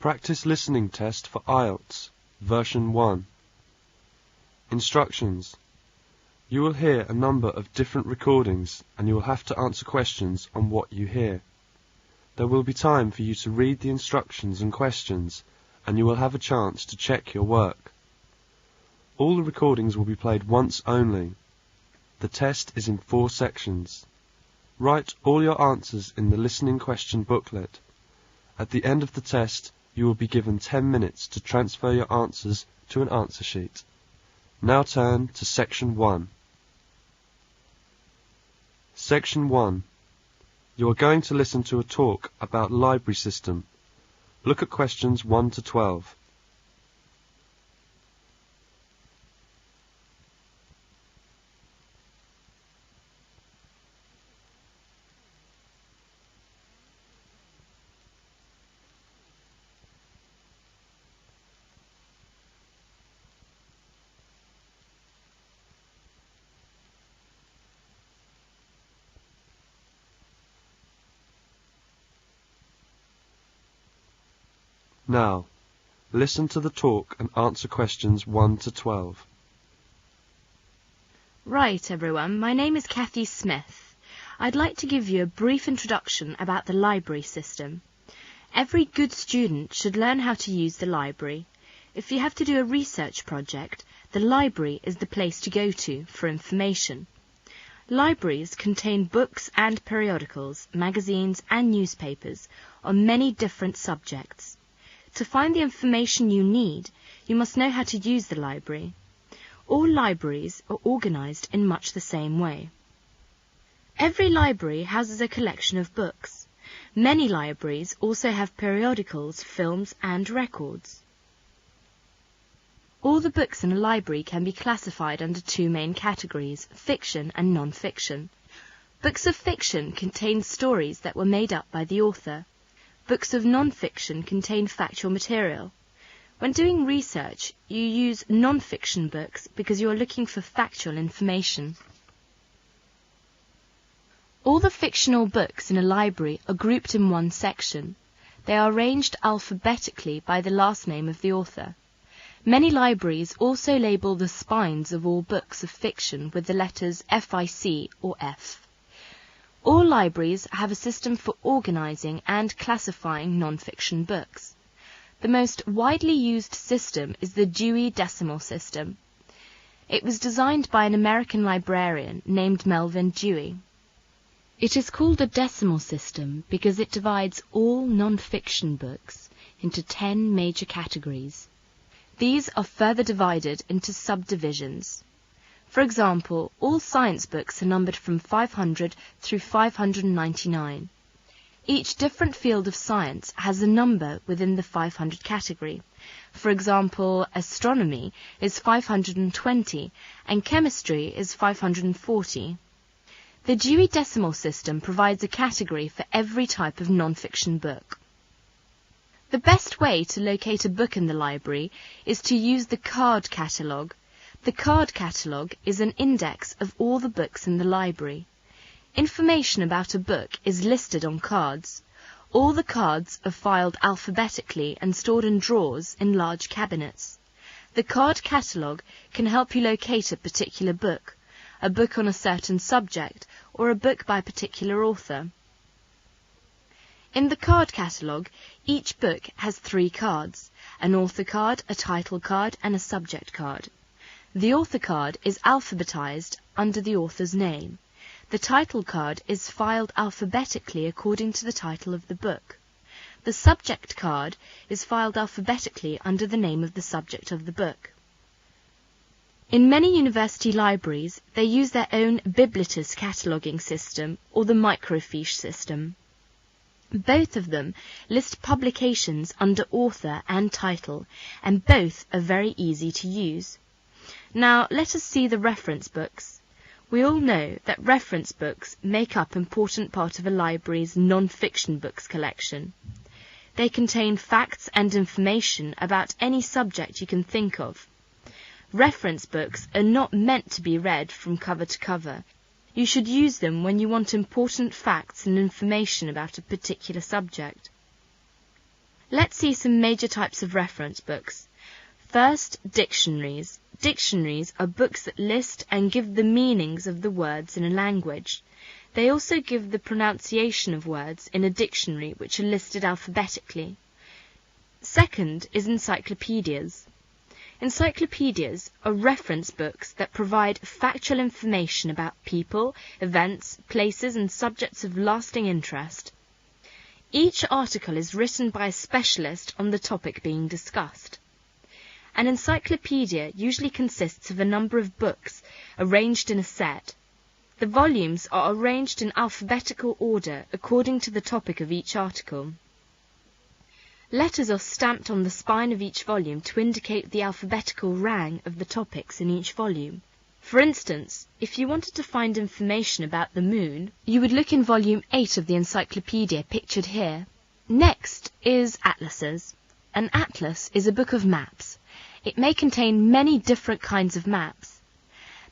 Practice listening test for IELTS, version 1. Instructions. You will hear a number of different recordings and you will have to answer questions on what you hear. There will be time for you to read the instructions and questions and you will have a chance to check your work. All the recordings will be played once only. The test is in 4 sections. Write all your answers in the listening question booklet. At the end of the test, you will be given 10 minutes to transfer your answers to an answer sheet. Now turn to Section 1. Section 1. You are going to listen to a talk about library system. Look at questions 1 to 12. Now, listen to the talk and answer questions 1 to 12. Right, everyone, my name is Kathy Smith. I'd like to give you a brief introduction about the library system. Every good student should learn how to use the library. If you have to do a research project, the library is the place to go to for information. Libraries contain books and periodicals, magazines and newspapers on many different subjects. To find the information you need, you must know how to use the library. All libraries are organised in much the same way. Every library houses a collection of books. Many libraries also have periodicals, films and records. All the books in a library can be classified under 2 main categories, fiction and non-fiction. Books of fiction contain stories that were made up by the author. Books of non-fiction contain factual material. When doing research, you use non-fiction books because you are looking for factual information. All the fictional books in a library are grouped in one section. They are arranged alphabetically by the last name of the author. Many libraries also label the spines of all books of fiction with the letters FIC or F. All libraries have a system for organising and classifying non-fiction books. The most widely used system is the Dewey Decimal System. It was designed by an American librarian named Melvin Dewey. It is called a decimal system because it divides all non-fiction books into 10 major categories. These are further divided into subdivisions. For example, all science books are numbered from 500 through 599. Each different field of science has a number within the 500 category. For example, astronomy is 520 and chemistry is 540. The Dewey Decimal System provides a category for every type of non-fiction book. The best way to locate a book in the library is to use the card catalogue. The card catalogue is an index of all the books in the library. Information about a book is listed on cards. All the cards are filed alphabetically and stored in drawers in large cabinets. The card catalogue can help you locate a particular book, a book on a certain subject, or a book by a particular author. In the card catalogue, each book has 3 cards, an author card, a title card, and a subject card. The author card is alphabetized under the author's name. The title card is filed alphabetically according to the title of the book. The subject card is filed alphabetically under the name of the subject of the book. In many university libraries, they use their own Biblitus cataloguing system or the microfiche system. Both of them list publications under author and title, and both are very easy to use. Now let us see the reference books. We all know that reference books make up an important part of a library's non-fiction books collection. They contain facts and information about any subject you can think of. Reference books are not meant to be read from cover to cover. You should use them when you want important facts and information about a particular subject. Let's see some major types of reference books. First, dictionaries. Dictionaries are books that list and give the meanings of the words in a language. They also give the pronunciation of words in a dictionary which are listed alphabetically. Second is encyclopedias. Encyclopedias are reference books that provide factual information about people, events, places and subjects of lasting interest. Each article is written by a specialist on the topic being discussed. An encyclopedia usually consists of a number of books arranged in a set. The volumes are arranged in alphabetical order according to the topic of each article. Letters are stamped on the spine of each volume to indicate the alphabetical rang of the topics in each volume. For instance, if you wanted to find information about the moon, you would look in volume 8 of the encyclopedia pictured here. Next is atlases. An atlas is a book of maps. It may contain many different kinds of maps.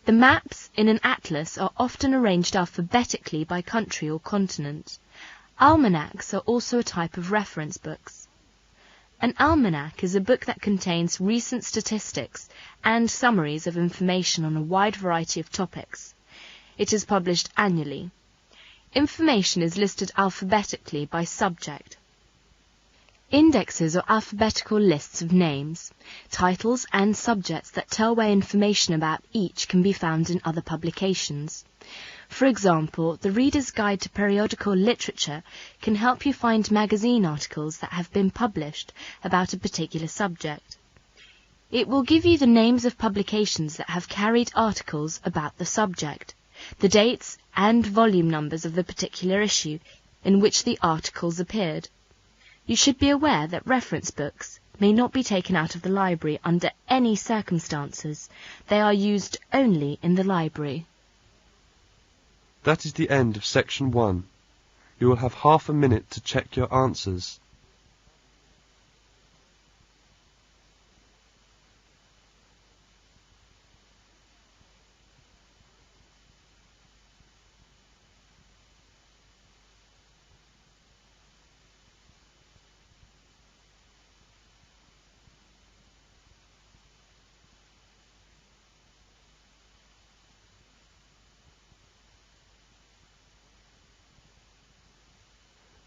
The maps in an atlas are often arranged alphabetically by country or continent. Almanacs are also a type of reference books. An almanac is a book that contains recent statistics and summaries of information on a wide variety of topics. It is published annually. Information is listed alphabetically by subject. Indexes are alphabetical lists of names, titles and subjects that tell where information about each can be found in other publications. For example, the Reader's Guide to Periodical Literature can help you find magazine articles that have been published about a particular subject. It will give you the names of publications that have carried articles about the subject, the dates and volume numbers of the particular issue in which the articles appeared. You should be aware that reference books may not be taken out of the library under any circumstances. They are used only in the library. That is the end of section 1. You will have half a minute to check your answers.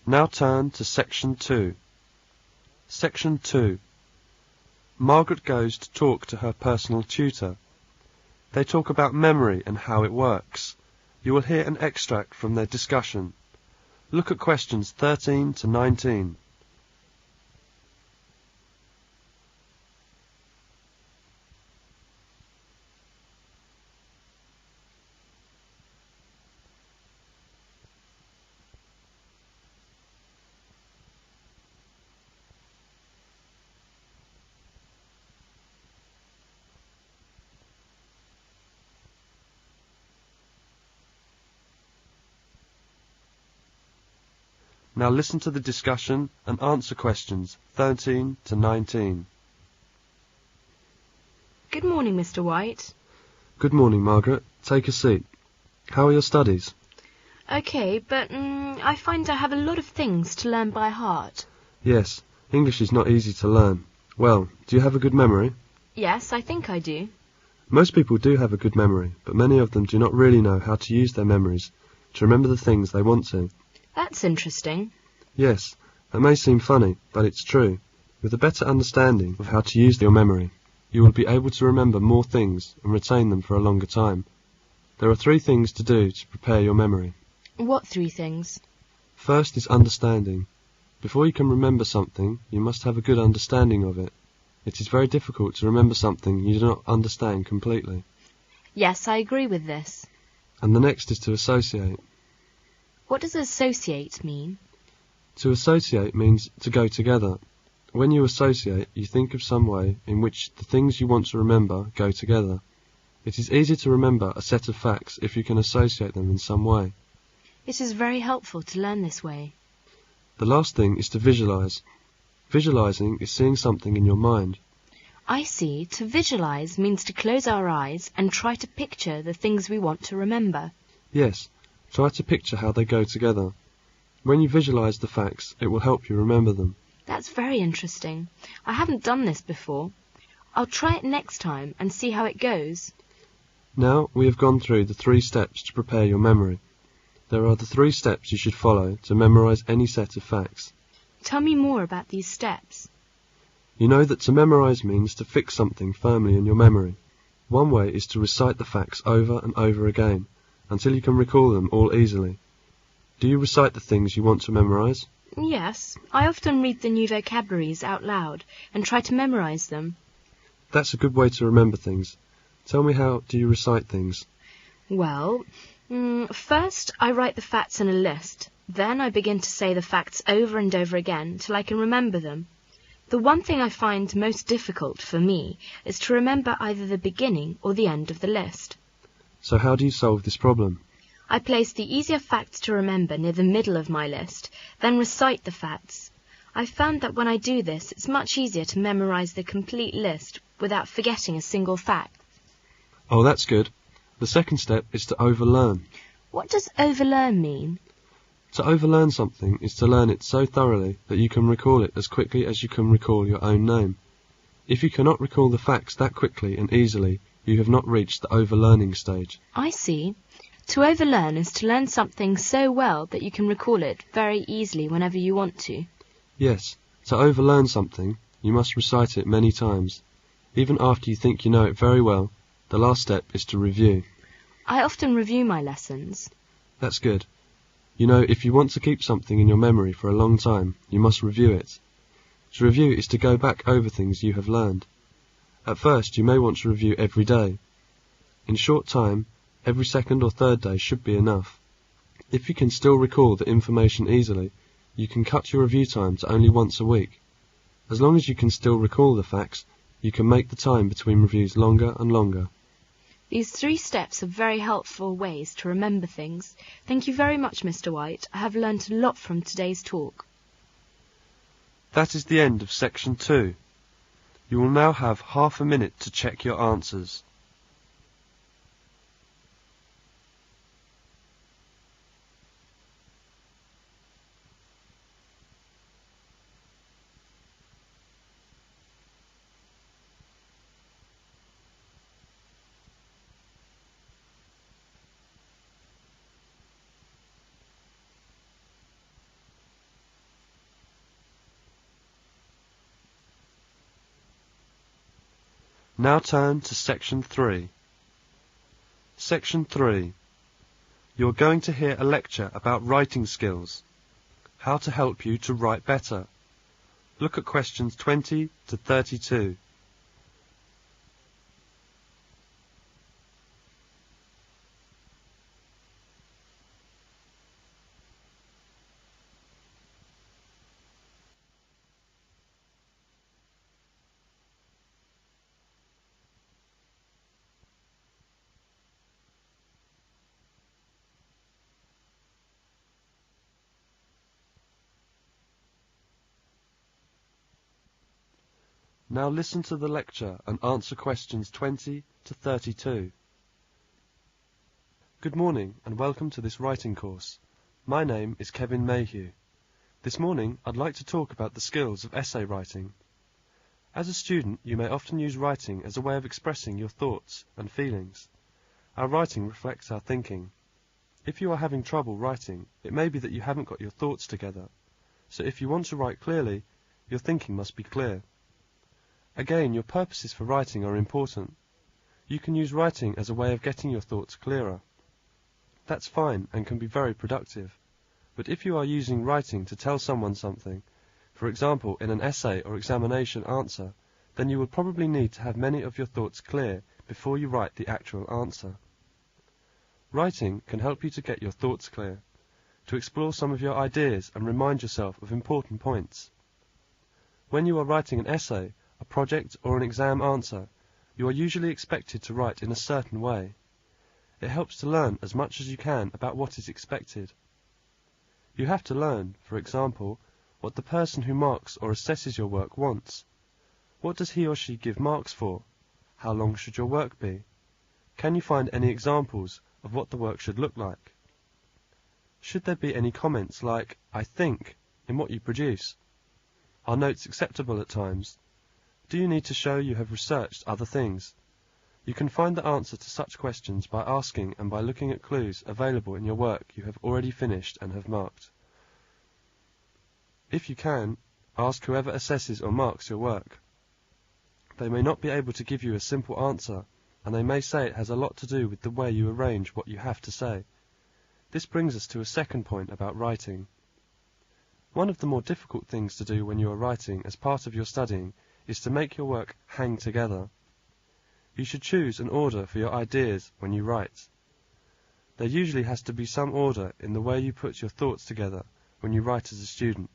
Now turn to section 2. Section 2. Margaret goes to talk to her personal tutor. They talk about memory and how it works. You will hear an extract from their discussion. Look at questions 13 to 19. Now listen to the discussion and answer questions 13 to 19. Good morning, Mr. White. Good morning, Margaret. Take a seat. How are your studies? Okay, but I find I have a lot of things to learn by heart. Yes, English is not easy to learn. Well, do you have a good memory? Yes, I think I do. Most people do have a good memory, but many of them do not really know how to use their memories to remember the things they want to. That's interesting. Yes, that may seem funny, but it's true. With a better understanding of how to use your memory, you will be able to remember more things and retain them for a longer time. There are 3 things to do to prepare your memory. What 3 things? First is understanding. Before you can remember something, you must have a good understanding of it. It is very difficult to remember something you do not understand completely. Yes, I agree with this. And the next is to associate. What does associate mean? To associate means to go together. When you associate, you think of some way in which the things you want to remember go together. It is easy to remember a set of facts if you can associate them in some way. It is very helpful to learn this way. The last thing is to visualize. Visualizing is seeing something in your mind. I see. To visualize means to close our eyes and try to picture the things we want to remember. Yes, try to picture how they go together. When you visualize the facts, it will help you remember them. That's very interesting. I haven't done this before. I'll try it next time and see how it goes. Now we have gone through the 3 steps to prepare your memory. There are the 3 steps you should follow to memorize any set of facts. Tell me more about these steps. You know that to memorize means to fix something firmly in your memory. One way is to recite the facts over and over again, until you can recall them all easily. Do you recite the things you want to memorize? Yes, I often read the new vocabularies out loud and try to memorize them. That's a good way to remember things. Tell me, how do you recite things? Well, first I write the facts in a list. Then I begin to say the facts over and over again till I can remember them. The one thing I find most difficult for me is to remember either the beginning or the end of the list. So how do you solve this problem? I place the easier facts to remember near the middle of my list, then recite the facts. I've found that when I do this, it's much easier to memorize the complete list without forgetting a single fact. Oh, that's good. The second step is to overlearn. What does overlearn mean? To overlearn something is to learn it so thoroughly that you can recall it as quickly as you can recall your own name. If you cannot recall the facts that quickly and easily, you have not reached the overlearning stage. I see. To overlearn is to learn something so well that you can recall it very easily whenever you want to. Yes, to overlearn something, you must recite it many times. Even after you think you know it very well, the last step is to review. I often review my lessons. That's good. You know, if you want to keep something in your memory for a long time, you must review it. To review is to go back over things you have learned. At first, you may want to review every day. In short time, every second or third day should be enough. If you can still recall the information easily, you can cut your review time to only once a week. As long as you can still recall the facts, you can make the time between reviews longer and longer. These 3 steps are very helpful ways to remember things. Thank you very much, Mr. White. I have learnt a lot from today's talk. That is the end of section 2. You will now have half a minute to check your answers. Now turn to section 3. Section 3. You are going to hear a lecture about writing skills. How to help you to write better. Look at questions 20 to 32. Now listen to the lecture and answer questions 20 to 32. Good morning and welcome to this writing course. My name is Kevin Mayhew. This morning I'd like to talk about the skills of essay writing. As a student, you may often use writing as a way of expressing your thoughts and feelings. Our writing reflects our thinking. If you are having trouble writing, it may be that you haven't got your thoughts together. So if you want to write clearly, your thinking must be clear. Again, your purposes for writing are important. You can use writing as a way of getting your thoughts clearer. That's fine and can be very productive. But if you are using writing to tell someone something, for example in an essay or examination answer, then you will probably need to have many of your thoughts clear before you write the actual answer. Writing can help you to get your thoughts clear, to explore some of your ideas and remind yourself of important points. When you are writing an essay, a project or an exam answer, you are usually expected to write in a certain way. It helps to learn as much as you can about what is expected. You have to learn, for example, what the person who marks or assesses your work wants. What does he or she give marks for? How long should your work be? Can you find any examples of what the work should look like? Should there be any comments like, "I think," in what you produce? Are notes acceptable at times? Do you need to show you have researched other things? You can find the answer to such questions by asking and by looking at clues available in your work you have already finished and have marked. If you can, ask whoever assesses or marks your work. They may not be able to give you a simple answer, and they may say it has a lot to do with the way you arrange what you have to say. This brings us to a second point about writing. One of the more difficult things to do when you are writing as part of your studying is to make your work hang together. You should choose an order for your ideas when you write. There usually has to be some order in the way you put your thoughts together when you write as a student.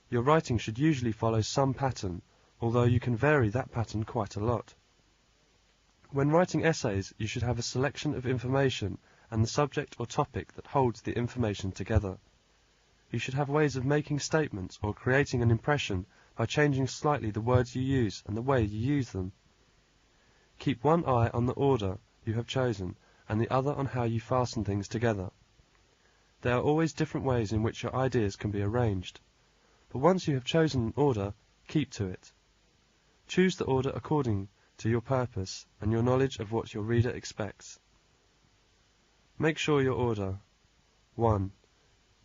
Your writing should usually follow some pattern, although you can vary that pattern quite a lot. When writing essays, you should have a selection of information and the subject or topic that holds the information together. You should have ways of making statements or creating an impression by changing slightly the words you use and the way you use them. Keep one eye on the order you have chosen and the other on how you fasten things together. There are always different ways in which your ideas can be arranged, but once you have chosen an order, keep to it. Choose the order according to your purpose and your knowledge of what your reader expects. Make sure your order 1.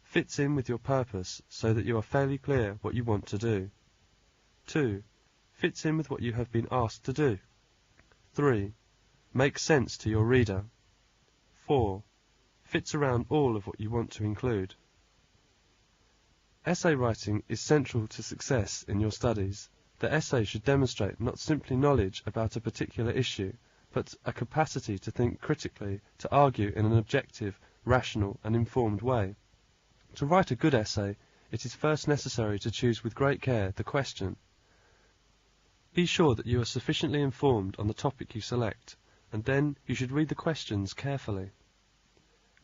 Fits in with your purpose so that you are fairly clear what you want to do. 2. Fits in with what you have been asked to do. 3. Makes sense to your reader. 4. Fits around all of what you want to include. Essay writing is central to success in your studies. The essay should demonstrate not simply knowledge about a particular issue, but a capacity to think critically, to argue in an objective, rational and informed way. To write a good essay, it is first necessary to choose with great care the question. Be sure that you are sufficiently informed on the topic you select, and then you should read the questions carefully.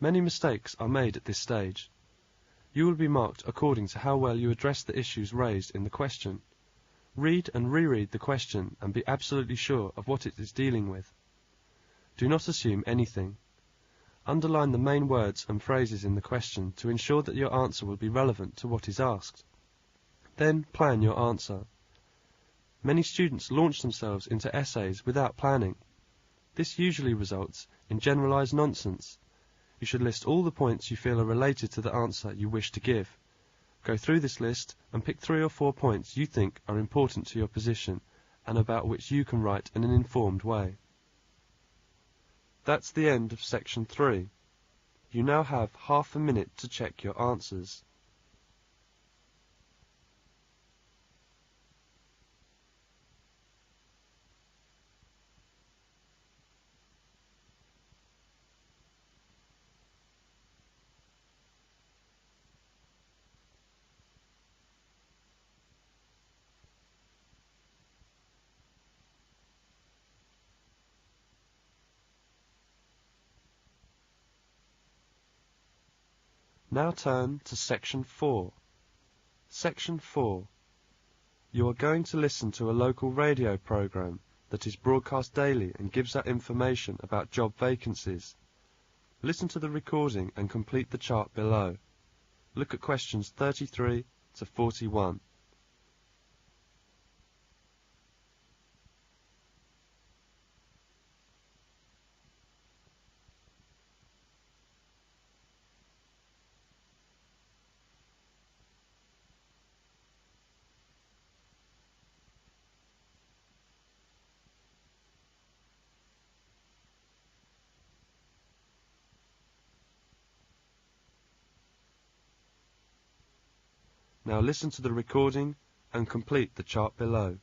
Many mistakes are made at this stage. You will be marked according to how well you address the issues raised in the question. Read and reread the question and be absolutely sure of what it is dealing with. Do not assume anything. Underline the main words and phrases in the question to ensure that your answer will be relevant to what is asked. Then plan your answer. Many students launch themselves into essays without planning. This usually results in generalized nonsense. You should list all the points you feel are related to the answer you wish to give. Go through this list and pick 3 or 4 points you think are important to your position and about which you can write in an informed way. That's the end of section 3. You now have half a minute to check your answers. Now turn to Section 4. Section 4. You are going to listen to a local radio program that is broadcast daily and gives out information about job vacancies. Listen to the recording and complete the chart below. Look at questions 33 to 41. Now listen to the recording and complete the chart below.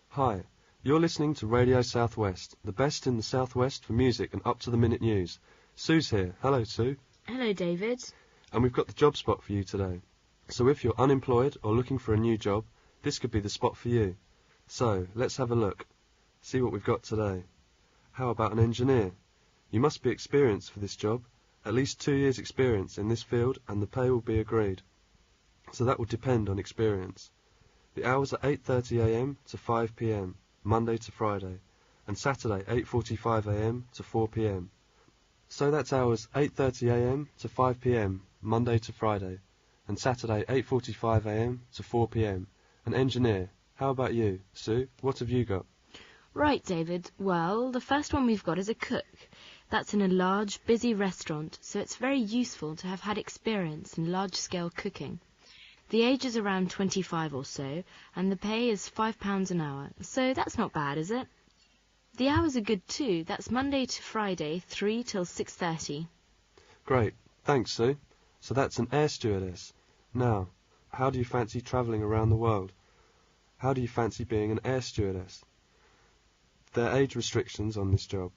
Hi, you're listening to Radio Southwest, the best in the Southwest for music and up-to-the-minute news. Sue's here. Hello, Sue. Hello, David. And we've got the job spot for you today. So if you're unemployed or looking for a new job, this could be the spot for you. So, let's have a look. See what we've got today. How about an engineer? You must be experienced for this job. At least 2 years' experience in this field and the pay will be agreed. So that will depend on experience. The hours are 8:30 a.m. to 5 p.m, Monday to Friday, and Saturday 8:45 a.m. to 4 p.m. So that's hours 8:30 a.m. to 5 p.m, Monday to Friday, and Saturday 8:45 a.m. to 4 p.m. An engineer. How about you, Sue? What have you got? Right, David. Well, the first one we've got is a cook. That's in a large, busy restaurant, so it's very useful to have had experience in large-scale cooking. The age is around 25 or so, and the pay is £5 an hour, so that's not bad, is it? The hours are good too. That's Monday to Friday, 3 till 6:30. Great. Thanks, Sue. So that's an air stewardess. Now, how do you fancy travelling around the world? How do you fancy being an air stewardess? There are age restrictions on this job.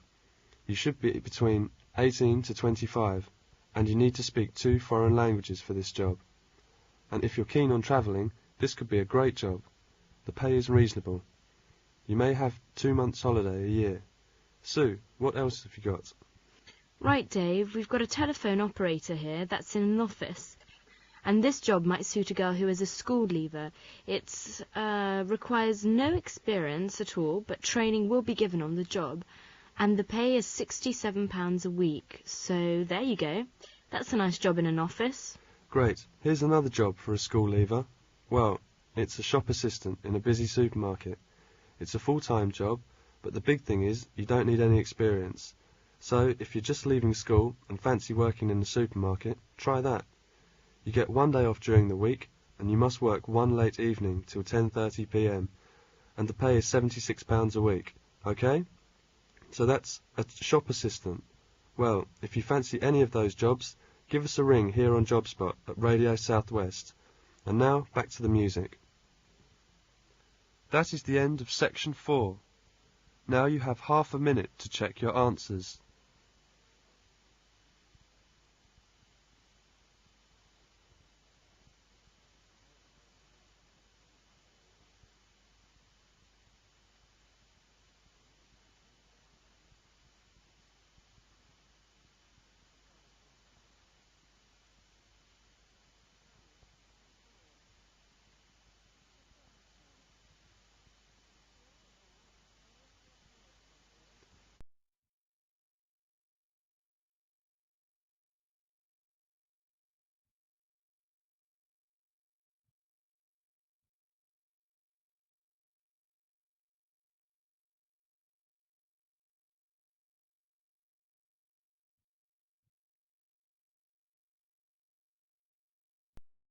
You should be between 18 to 25, and you need to speak 2 foreign languages for this job. And if you're keen on travelling, this could be a great job. The pay is reasonable. You may have 2 months' holiday a year. Sue, what else have you got? Right, Dave, we've got a telephone operator here that's in an office. And this job might suit a girl who is a school leaver. It requires no experience at all, but training will be given on the job. And the pay is £67 a week. So there you go. That's a nice job in an office. Great. Here's another job for a school leaver. Well, it's a shop assistant in a busy supermarket. It's a full-time job, but the big thing is you don't need any experience. So if you're just leaving school and fancy working in the supermarket, try that. You get 1 day off during the week, and you must work 1 late evening till 10:30 p.m. And the pay is £76 a week. Okay? So that's a shop assistant. Well, if you fancy any of those jobs, give us a ring here on JobSpot at Radio Southwest. And now, back to the music. That is the end of section 4. Now you have half a minute to check your answers.